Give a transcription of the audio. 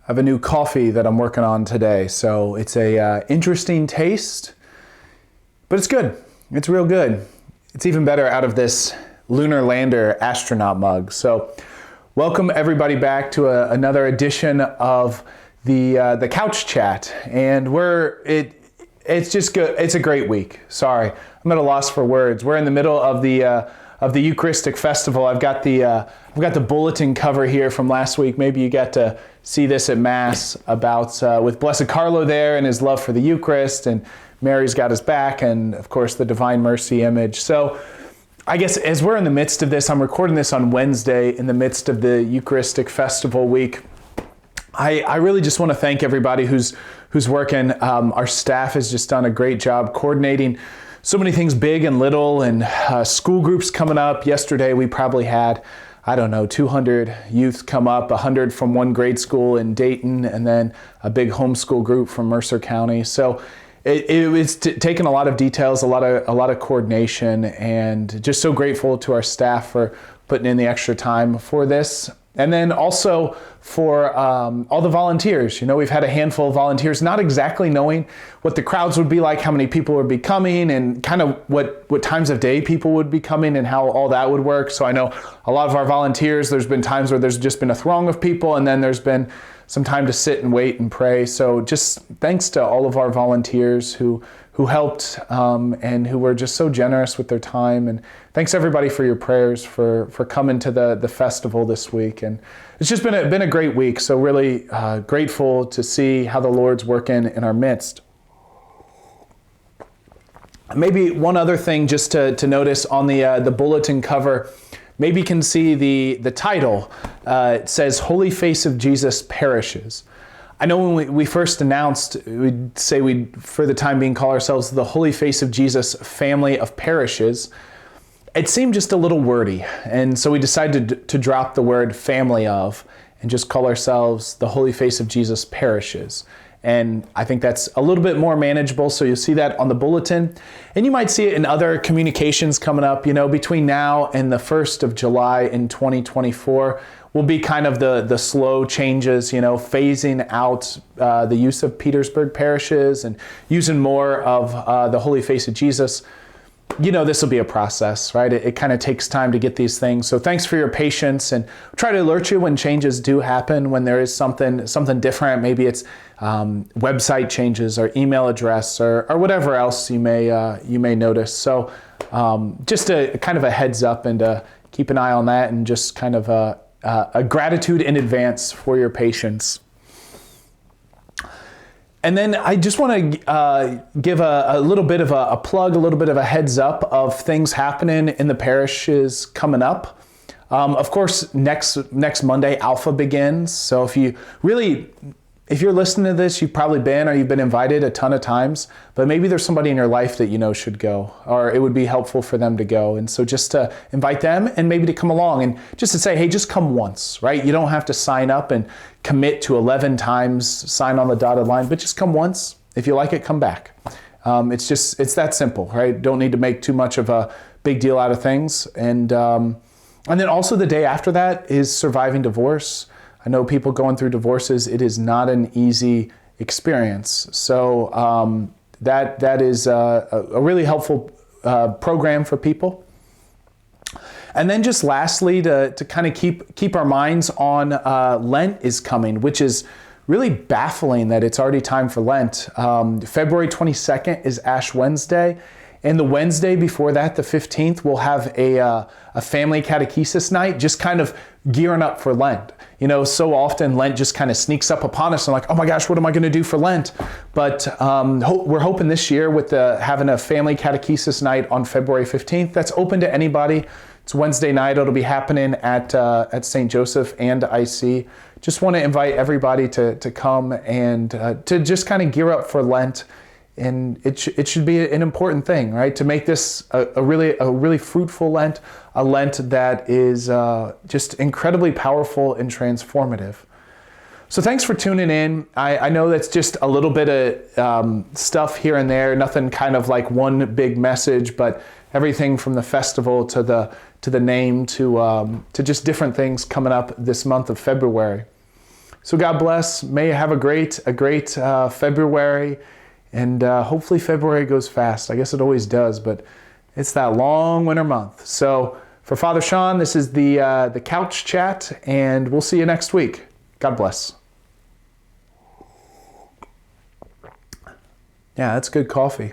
I have a new coffee that I'm working on today, so it's a interesting taste, but it's good. It's real good. It's even better out of this lunar lander astronaut mug. So welcome everybody back to another edition of the Couch Chat, and it's just good. It's a great week. Sorry, I'm at a loss for words. We're in the middle of the Eucharistic Festival. I've got the bulletin cover here from last week. Maybe you got to see this at Mass about with Blessed Carlo there and his love for the Eucharist, and Mary's got his back, and of course the Divine Mercy image. So I guess as we're in the midst of this, I'm recording this on Wednesday in the midst of the Eucharistic Festival week. I really just want to thank everybody who's working. Our staff has just done a great job coordinating so many things big and little, and school groups coming up. Yesterday we probably had, 200 youth come up, 100 from one grade school in Dayton, and then a big homeschool group from Mercer County. So it's taken a lot of details, a lot of coordination, and just so grateful to our staff for putting in the extra time for this. And then also for all the volunteers. We've had a handful of volunteers, not exactly knowing what the crowds would be like, how many people would be coming, and kind of what times of day people would be coming and how all that would work. So I know a lot of our volunteers, there's been times where there's just been a throng of people, and then there's been some time to sit and wait and pray. So just thanks to all of our volunteers who helped and who were just so generous with their time. And thanks everybody for your prayers for coming to the festival this week. And it's just been a great week. So really grateful to see how the Lord's working in our midst. Maybe one other thing just to notice on the bulletin cover, maybe you can see the title. It says Holy Face of Jesus Parishes. I know when we first announced, we'd say we'd, for the time being, call ourselves the Holy Face of Jesus Family of Parishes. It seemed just a little wordy, and so we decided to drop the word family of and just call ourselves the Holy Face of Jesus Parishes. And I think that's a little bit more manageable, so you'll see that on the bulletin. And you might see it in other communications coming up, between now and the 1st of July in 2024. Will be kind of the slow changes, phasing out the use of Petersburg parishes and using more of the Holy Face of Jesus. This will be a process, right? It kind of takes time to get these things. So thanks for your patience, and try to alert you when changes do happen, when there is something different. Maybe it's website changes or email address or whatever else you may notice. So just a kind of a heads up, and keep an eye on that, and just kind of a gratitude in advance for your patience. And then I just want to give a little bit of a plug, a little bit of a heads up of things happening in the parishes coming up. Of course, next Monday, Alpha begins. So if you're listening to this, you've probably been, or you've been invited a ton of times, but maybe there's somebody in your life that should go, or it would be helpful for them to go. And so just to invite them and maybe to come along, and just to say, hey, just come once, right? You don't have to sign up and commit to 11 times, sign on the dotted line, but just come once. If you like it, come back. It's that simple, right? Don't need to make too much of a big deal out of things. And then also the day after that is Surviving Divorce. I know people going through divorces, it is not an easy experience. So that is a really helpful program for people. And then just lastly, to kind of keep our minds on Lent is coming, which is really baffling that it's already time for Lent. February 22nd is Ash Wednesday. And the Wednesday before that, the 15th, we'll have a family catechesis night, just kind of gearing up for Lent. So often Lent just kind of sneaks up upon us and like, oh my gosh, what am I going to do for Lent? But we're hoping this year with having a family catechesis night on February 15th, that's open to anybody. It's Wednesday night. It'll be happening at St. Joseph and IC. Just want to invite everybody to come and to just kind of gear up for Lent. And it should be an important thing, right? To make this a really fruitful Lent, a Lent that is just incredibly powerful and transformative. So thanks for tuning in. I know that's just a little bit of stuff here and there, nothing kind of like one big message, but everything from the festival to the name to just different things coming up this month of February. So God bless. May you have a great February, and hopefully February goes fast. I guess it always does, but it's that long winter month. So for Father Sean, this is the Couch Chat, and we'll see you next week. God bless. Yeah, that's good coffee.